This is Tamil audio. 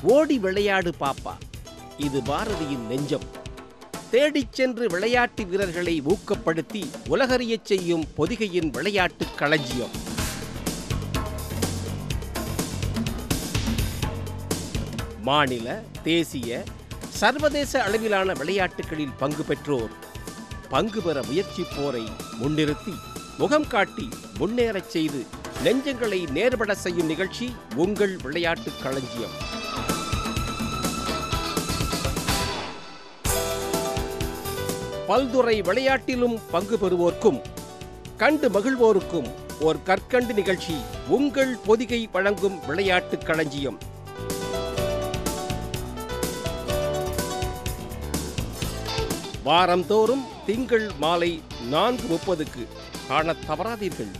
ஓடி விளையாடு பாப்பா, இது பாரதியின் நெஞ்சம். தேடிச் சென்று விளையாட்டு வீரர்களை ஊக்கப்படுத்தி உலகறியச் செய்யும் பொதிகையின் விளையாட்டுக் களஞ்சியம். மாநில, தேசிய, சர்வதேச அளவிலான விளையாட்டுகளில் பங்கு பெற்றோர் பங்கு பெற முயற்சிப்போரை முன்னிறுத்தி முகம் காட்டி முன்னேறச் செய்து நெஞ்சங்களை நேர்பட செய்யும் நிகழ்ச்சி உங்கள் விளையாட்டுக் களஞ்சியம். பல்துறை விளையாட்டிலும் பங்கு பெறுவோர்க்கும் கண்டு மகிழ்வோருக்கும் ஓர் கற்கண்டு நிகழ்ச்சி உங்கள் பொதிகை வழங்கும் விளையாட்டுக் களஞ்சியம். வாரந்தோறும் திங்கள் மாலை 4:30க்கு காணத் தவறாதீர்கள்.